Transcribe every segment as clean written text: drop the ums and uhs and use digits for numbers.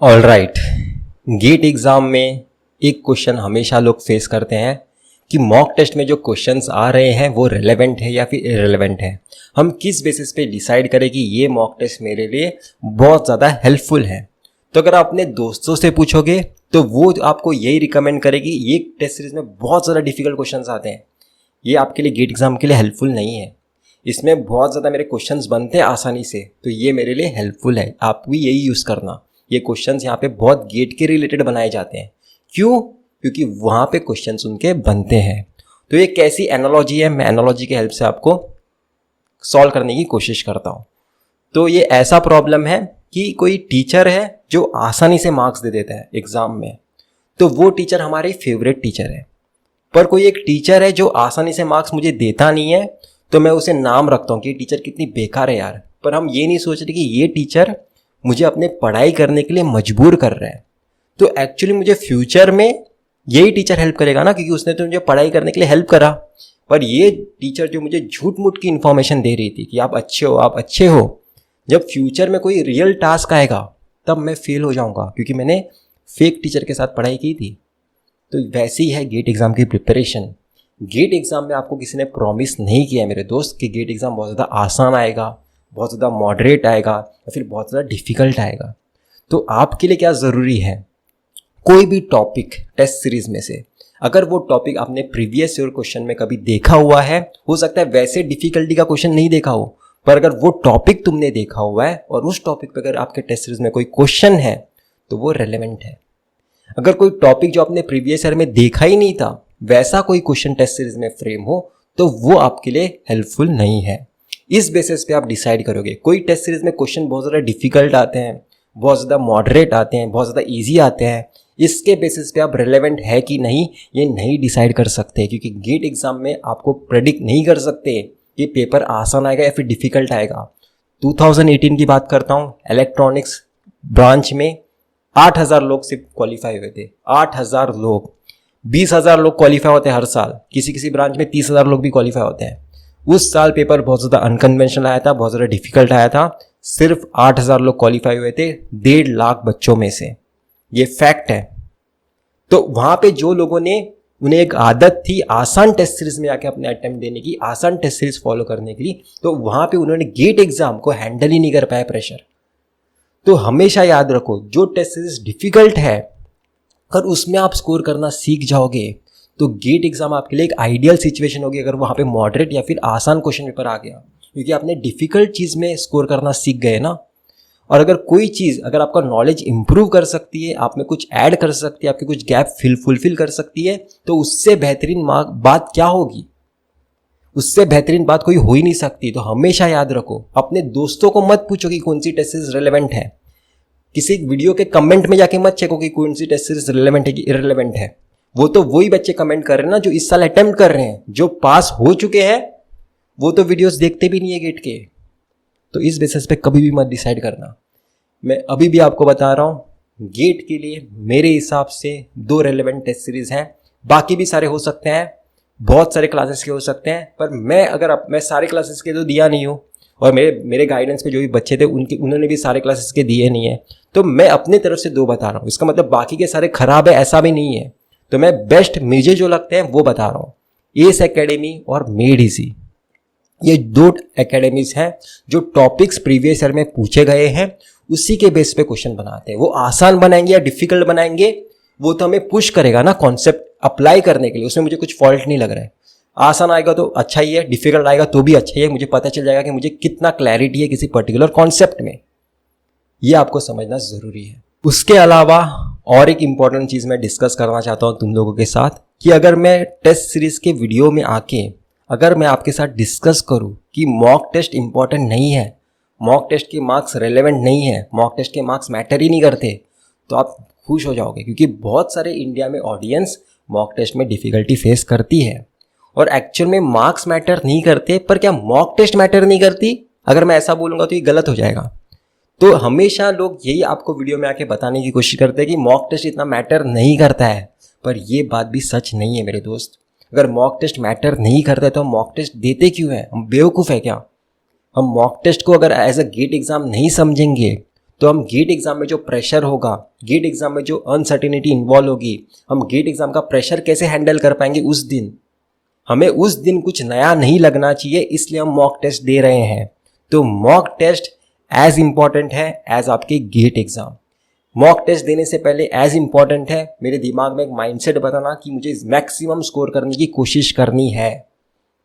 All right. Gate exam में एक question हमेशा लोग फेस करते हैं कि मॉक टेस्ट में जो क्वेश्चंस आ रहे हैं वो रेलेवेंट है या फिर इरेलेवेंट है। हम किस बेसिस पे डिसाइड करें कि ये मॉक टेस्ट मेरे लिए बहुत ज़्यादा हेल्पफुल है। तो अगर आप अपने दोस्तों से पूछोगे तो वो आपको यही रिकमेंड करेगी ये टेस्ट सीरीज में बहुत ज़्यादा डिफिकल्ट क्वेश्चंस आते हैं, ये आपके लिए गेट एग्ज़ाम के लिए हेल्पफुल नहीं है, इसमें बहुत ज़्यादा मेरे क्वेश्चंस बनते हैं आसानी से, तो ये मेरे लिए हेल्पफुल है, आप भी यही यूज़ करना। ये क्वेश्चंस यहाँ पे बहुत गेट के रिलेटेड बनाए जाते हैं। क्यों? क्योंकि वहाँ पे क्वेश्चंस उनके बनते हैं। तो ये कैसी एनालॉजी है, मैं एनालॉजी की हेल्प से आपको सॉल्व करने की कोशिश करता हूँ। तो ये ऐसा प्रॉब्लम है कि कोई टीचर है जो आसानी से मार्क्स दे देता है एग्ज़ाम में, तो वो टीचर हमारे फेवरेट टीचर है। पर कोई एक टीचर है जो आसानी से मार्क्स मुझे देता नहीं है, तो मैं उसे नाम रखता हूँ कि टीचर कितनी बेकार है यार। पर हम ये नहीं सोच रहे कि ये टीचर मुझे अपने पढ़ाई करने के लिए मजबूर कर रहा है। तो एक्चुअली मुझे फ्यूचर में यही टीचर हेल्प करेगा ना, क्योंकि उसने तो मुझे पढ़ाई करने के लिए हेल्प करा। पर ये टीचर जो मुझे झूठ मूठ की इन्फॉर्मेशन दे रही थी कि आप अच्छे हो, आप अच्छे हो, जब फ्यूचर में कोई रियल टास्क आएगा तब मैं फेल हो जाऊंगा, क्योंकि मैंने फेक टीचर के साथ पढ़ाई की थी। तो वैसे ही है गेट एग्ज़ाम की प्रिपरेशन। गेट एग्ज़ाम में आपको किसी ने प्रॉमिस नहीं किया है मेरे दोस्त कि गेट एग्ज़ाम बहुत ज़्यादा आसान आएगा, बहुत ज़्यादा मॉडरेट आएगा या फिर बहुत ज़्यादा डिफ़िकल्ट आएगा। तो आपके लिए क्या ज़रूरी है, कोई भी टॉपिक टेस्ट सीरीज़ में से अगर वो टॉपिक आपने प्रीवियस ईयर क्वेश्चन में कभी देखा हुआ है, हो सकता है वैसे डिफ़िकल्टी का क्वेश्चन नहीं देखा हो, पर अगर वो टॉपिक तुमने देखा हुआ है और उस टॉपिक पर अगर आपके टेस्ट सीरीज़ में कोई क्वेश्चन है तो वो रेलेवेंट है। अगर कोई टॉपिक जो आपने प्रीवियस ईयर में देखा ही नहीं था वैसा कोई क्वेश्चन टेस्ट सीरीज में फ्रेम हो तो वो आपके लिए हेल्पफुल नहीं है। इस बेसिस पे आप डिसाइड करोगे। कोई टेस्ट सीरीज में क्वेश्चन बहुत ज़्यादा डिफिकल्ट आते हैं, बहुत ज़्यादा मॉडरेट आते हैं, बहुत ज़्यादा ईजी आते हैं, इसके बेसिस पे आप रिलेवेंट है कि नहीं ये नहीं डिसाइड कर सकते, क्योंकि गेट एग्जाम में आपको प्रेडिक्ट नहीं कर सकते कि पेपर आसान आएगा या फिर डिफिकल्ट आएगा। 2018 की बात करता हूँ, इलेक्ट्रॉनिक्स ब्रांच में 8,000 लोग सिर्फ क्वालिफाई हुए थे। 8,000 लोग, 20,000 लोग क्वालिफाई होते हैं हर साल, किसी किसी ब्रांच में 30,000 लोग भी क्वालिफाई होते हैं। उस साल पेपर बहुत ज़्यादा अनकन्वेंशनल आया था, बहुत ज़्यादा डिफिकल्ट आया था। सिर्फ 8,000 लोग क्वालिफाई हुए थे 1.5 लाख बच्चों में से, ये फैक्ट है। तो वहाँ पे जो लोगों ने, उन्हें एक आदत थी आसान टेस्ट सीरीज में आके अपने अटेम्प्ट देने की, आसान टेस्ट सीरीज फॉलो करने के लिए, तो वहाँ पे उन्होंने गेट एग्जाम को हैंडल ही नहीं कर पाया प्रेशर। तो हमेशा याद रखो, जो टेस्ट सीरीज डिफिकल्ट है अगर उसमें आप स्कोर करना सीख जाओगे तो गेट एग्जाम आपके लिए एक आइडियल सिचुएशन होगी, अगर वहाँ पे मॉडरेट या फिर आसान क्वेश्चन पेपर आ गया, क्योंकि आपने डिफिकल्ट चीज़ में स्कोर करना सीख गए ना। और अगर कोई चीज़ अगर आपका नॉलेज इंप्रूव कर सकती है, आप में कुछ ऐड कर सकती है, आपके कुछ गैप फुलफिल कर सकती है, तो उससे बेहतरीन बात क्या होगी, उससे बेहतरीन बात कोई हो ही नहीं सकती। तो हमेशा याद रखो, अपने दोस्तों को मत पूछो कि कौन सी टेस्ट सीरीज रिलेवेंट है, किसी वीडियो के कमेंट में जाके मत चेको कि कौन सी टेस्ट सीरीज रिलेवेंट है कि इररिलेवेंट है। वो तो वही बच्चे कमेंट कर रहे हैं ना जो इस साल अटेम्प्ट कर रहे हैं, जो पास हो चुके हैं वो तो वीडियोस देखते भी नहीं है गेट के। तो इस बेसिस पे कभी भी मत डिसाइड करना। मैं अभी भी आपको बता रहा हूँ, गेट के लिए मेरे हिसाब से 2 रेलेवेंट टेस्ट सीरीज हैं, बाकी भी सारे हो सकते हैं, बहुत सारे क्लासेस के हो सकते हैं, पर मैं सारे क्लासेस के तो दिया नहीं हूँ, और मेरे गाइडेंस पे जो भी बच्चे थे उन्होंने भी सारे क्लासेस के दिए नहीं है, तो मैं अपनी तरफ से 2 बता रहा हूँ। इसका मतलब बाकी के सारे खराब है ऐसा भी नहीं है, तो मैं बेस्ट मुझे जो लगते हैं वो बता रहा हूँ। एस एकेडमी और मेड इजी, ये 2 एकेडमीज हैं जो टॉपिक्स प्रीवियस ईयर में पूछे गए हैं उसी के बेस पे क्वेश्चन बनाते हैं। वो आसान बनाएंगे या डिफिकल्ट बनाएंगे वो तो हमें पुश करेगा ना कॉन्सेप्ट अप्लाई करने के लिए, उसमें मुझे कुछ फॉल्ट नहीं लग रहा है। आसान आएगा तो अच्छा ही है, डिफिकल्ट आएगा तो भी अच्छा ही है, मुझे पता चल जाएगा कि मुझे कितना क्लैरिटी है किसी पर्टिकुलर कॉन्सेप्ट में, ये आपको समझना ज़रूरी है। उसके अलावा और एक इम्पॉर्टेंट चीज़ मैं डिस्कस करना चाहता हूँ तुम लोगों के साथ, कि अगर मैं टेस्ट सीरीज़ के वीडियो में आके अगर मैं आपके साथ डिस्कस करूँ कि मॉक टेस्ट इम्पॉर्टेंट नहीं है, मॉक टेस्ट के मार्क्स रेलेवेंट नहीं है, मॉक टेस्ट के मार्क्स मैटर ही नहीं करते, तो आप खुश हो जाओगे, क्योंकि बहुत सारे इंडिया में ऑडियंस मॉक टेस्ट में डिफ़िकल्टी फेस करती है। और एक्चुअल में मार्क्स मैटर नहीं करते, पर क्या मॉक टेस्ट मैटर नहीं करती? अगर मैं ऐसा बोलूँगा तो ये गलत हो जाएगा। तो हमेशा लोग यही आपको वीडियो में आके बताने की कोशिश करते हैं कि मॉक टेस्ट इतना मैटर नहीं करता है, पर ये बात भी सच नहीं है मेरे दोस्त। अगर मॉक टेस्ट मैटर नहीं करता है तो हम मॉक टेस्ट देते क्यों हैं? हम बेवकूफ़ है क्या? हम मॉक टेस्ट को अगर एज अ गेट एग्ज़ाम नहीं समझेंगे तो हम गेट एग्जाम में जो प्रेशर होगा, गेट एग्जाम में जो अनसर्टेनिटी इन्वॉल्व होगी, हम गेट एग्जाम का प्रेशर कैसे हैंडल कर पाएंगे उस दिन, हमें उस दिन कुछ नया नहीं लगना चाहिए, इसलिए हम मॉक टेस्ट दे रहे हैं। तो मॉक टेस्ट एज इंपॉर्टेंट है एज आपके गेट एग्जाम। मॉक टेस्ट देने से पहले एज इंपॉर्टेंट है मेरे दिमाग में एक माइंडसेट बताना कि मुझे मैक्सिमम स्कोर करने की कोशिश करनी है।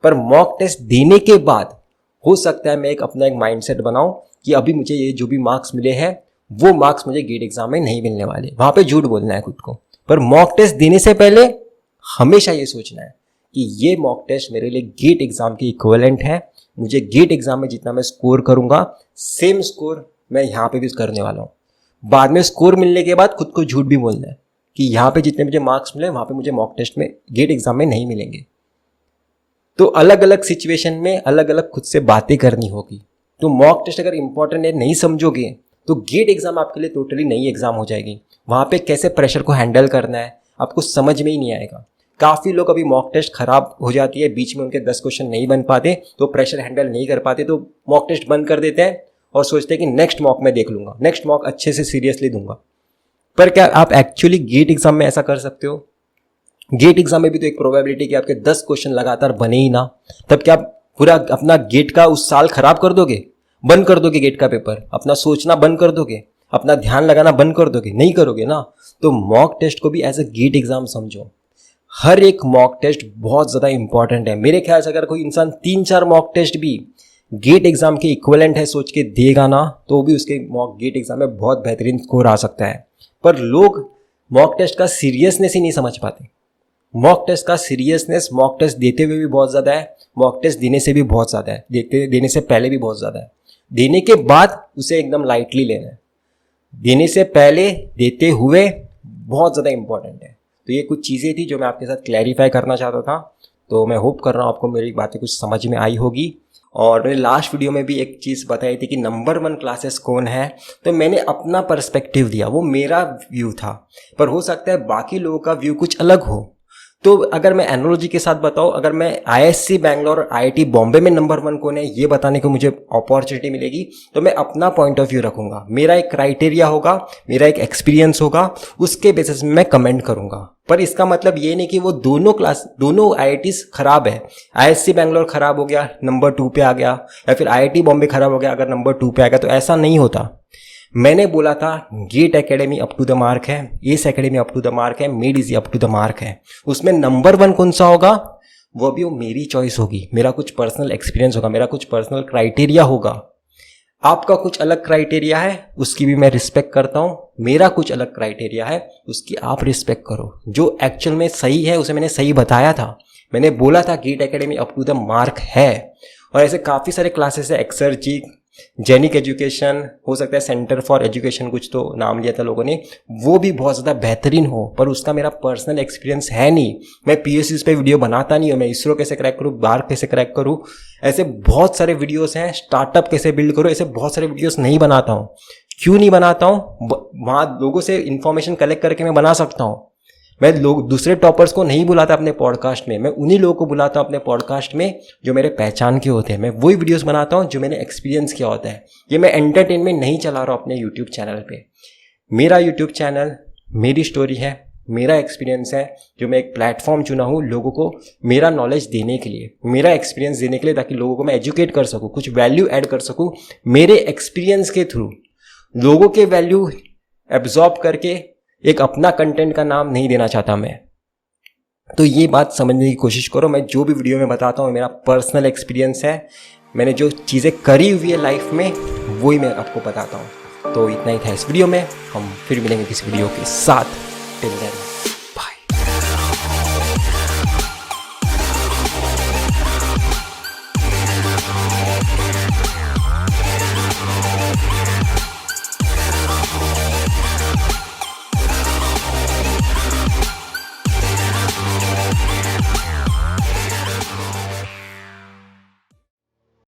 पर मॉक टेस्ट देने के बाद हो सकता है मैं अपना एक माइंडसेट बनाऊं कि अभी मुझे ये जो भी मार्क्स मिले हैं वो मार्क्स मुझे गेट एग्जाम में नहीं मिलने वाले, वहां पे झूठ बोलना है खुद को। पर मॉक टेस्ट देने से पहले हमेशा ये सोचना है कि ये मॉक टेस्ट मेरे लिए गेट एग्जाम के इक्विवेलेंट है, मुझे गेट एग्जाम में जितना मैं स्कोर करूंगा सेम स्कोर मैं यहाँ पे भी करने वाला हूँ। बाद में स्कोर मिलने के बाद खुद को झूठ भी बोलना है कि यहाँ पे जितने मुझे मार्क्स मिले वहाँ पे मुझे मॉक टेस्ट में गेट एग्जाम में नहीं मिलेंगे। तो अलग अलग सिचुएशन में अलग अलग खुद से बातें करनी होगी। तो मॉक टेस्ट अगर इंपॉर्टेंट है नहीं समझोगे तो गेट एग्जाम आपके लिए टोटली नई एग्जाम हो जाएगी। वहाँ पे कैसे प्रेशर को हैंडल करना है आपको समझ में ही नहीं आएगा। काफ़ी लोग अभी मॉक टेस्ट खराब हो जाती है, बीच में उनके 10 क्वेश्चन नहीं बन पाते तो प्रेशर हैंडल नहीं कर पाते, तो मॉक टेस्ट बंद कर देते हैं और सोचते हैं कि नेक्स्ट मॉक में देख लूंगा, नेक्स्ट मॉक अच्छे से सीरियसली दूंगा। पर क्या आप एक्चुअली गेट एग्जाम में ऐसा कर सकते हो? गेट एग्जाम में भी तो एक प्रोबेबिलिटी कि आपके 10 क्वेश्चन लगातार बने ही ना, तब क्या आप पूरा अपना गेट का उस साल खराब कर दोगे? बंद कर दोगे गेट का पेपर? अपना सोचना बंद कर दोगे? अपना ध्यान लगाना बंद कर दोगे? नहीं करोगे ना। तो मॉक टेस्ट को भी एज अ गेट एग्जाम समझो। हर एक मॉक टेस्ट बहुत ज़्यादा इंपॉर्टेंट है। मेरे ख्याल से अगर कोई इंसान 3-4 मॉक टेस्ट भी गेट एग्जाम के इक्विवेलेंट है सोच के देगा ना तो भी उसके मॉक गेट एग्जाम में बहुत बेहतरीन स्कोर आ सकता है। पर लोग मॉक टेस्ट का सीरियसनेस ही नहीं समझ पाते। मॉक टेस्ट का सीरियसनेस मॉक टेस्ट देते हुए भी बहुत ज़्यादा है, मॉक टेस्ट देने से भी बहुत ज़्यादा है, देने से पहले भी बहुत ज़्यादा है, देने के बाद उसे एकदम लाइटली लेना है। देने से पहले देते हुए बहुत ज़्यादा इंपॉर्टेंट है। तो ये कुछ चीज़ें थी जो मैं आपके साथ क्लैरिफाई करना चाहता था। तो मैं होप कर रहा हूँ आपको मेरी बातें कुछ समझ में आई होगी। और मैंने लास्ट वीडियो में भी एक चीज़ बताई थी कि नंबर 1 क्लासेस कौन है, तो मैंने अपना पर्सपेक्टिव दिया, वो मेरा व्यू था। पर हो सकता है बाकी लोगों का व्यू कुछ अलग हो। तो अगर मैं एनालॉजी के साथ बताऊं, अगर मैं आईएससी बैंगलोर और आईआईटी बॉम्बे में नंबर 1 कौन है ये बताने को मुझे अपॉर्चुनिटी मिलेगी तो मैं अपना पॉइंट ऑफ व्यू रखूंगा। मेरा एक क्राइटेरिया होगा, मेरा एक एक्सपीरियंस होगा, उसके बेसिस में मैं कमेंट करूंगा। पर इसका मतलब ये नहीं कि वो दोनों आईआईटीज खराब है। आईएससी बैंगलोर खराब हो गया नंबर 2 पे आ गया, या फिर आईआईटी बॉम्बे खराब हो गया अगर नंबर 2 पे आ गया, तो ऐसा नहीं होता। मैंने बोला था gate academy up to the mark है, S academy up to the mark है, made easy up to the mark है। उसमें नंबर 1 कौन सा होगा वो भी मेरी चॉइस होगी, मेरा कुछ पर्सनल एक्सपीरियंस होगा, मेरा कुछ पर्सनल क्राइटेरिया होगा। आपका कुछ अलग क्राइटेरिया है, उसकी भी मैं रिस्पेक्ट करता हूँ। मेरा कुछ अलग क्राइटेरिया है, उसकी आप रिस्पेक्ट करो। जो एक्चुअल में सही है उसे मैंने सही बताया था। मैंने बोला था gate academy up to the mark है। और ऐसे काफ़ी सारे क्लासेस है, एक्सर्जी, जेनिक एजुकेशन, हो सकता है सेंटर फॉर एजुकेशन कुछ तो नाम लिया था लोगों ने, वो भी बहुत ज़्यादा बेहतरीन हो, पर उसका मेरा पर्सनल एक्सपीरियंस है नहीं। मैं पीएससीज पे वीडियो बनाता नहीं हूँ, मैं इसरो कैसे क्रैक करूँ, बार कैसे क्रैक करूँ, ऐसे बहुत सारे वीडियोस हैं, स्टार्टअप कैसे बिल्ड करूँ, ऐसे बहुत सारे वीडियोस नहीं बनाता हूँ। क्यों नहीं बनाता हूँ? वहाँ लोगों से इन्फॉर्मेशन कलेक्ट करके मैं बना सकता हूँ। मैं लोग दूसरे टॉपर्स को नहीं बुलाता अपने पॉडकास्ट में, मैं उन्हीं लोगों को बुलाता हूँ अपने पॉडकास्ट में जो मेरे पहचान के होते हैं। मैं वही वीडियोस बनाता हूँ जो मैंने एक्सपीरियंस किया होता है। ये मैं एंटरटेनमेंट नहीं चला रहा हूँ अपने यूट्यूब चैनल पे। मेरा यूट्यूब चैनल मेरी स्टोरी है, मेरा एक्सपीरियंस है, जो मैं एक प्लेटफॉर्म चुना हूँ लोगों को मेरा नॉलेज देने के लिए, मेरा एक्सपीरियंस देने के लिए, ताकि लोगों को मैं एजुकेट कर सकूँ, कुछ वैल्यू ऐड कर सकूँ मेरे एक्सपीरियंस के थ्रू। लोगों के वैल्यू एब्जॉर्ब करके एक अपना कंटेंट का नाम नहीं देना चाहता मैं। तो ये बात समझने की कोशिश करो। मैं जो भी वीडियो में बताता हूँ मेरा पर्सनल एक्सपीरियंस है, मैंने जो चीज़ें करी हुई है लाइफ में वही मैं आपको बताता हूँ। तो इतना ही था इस वीडियो में, हम फिर मिलेंगे किसी वीडियो के साथ। Till then.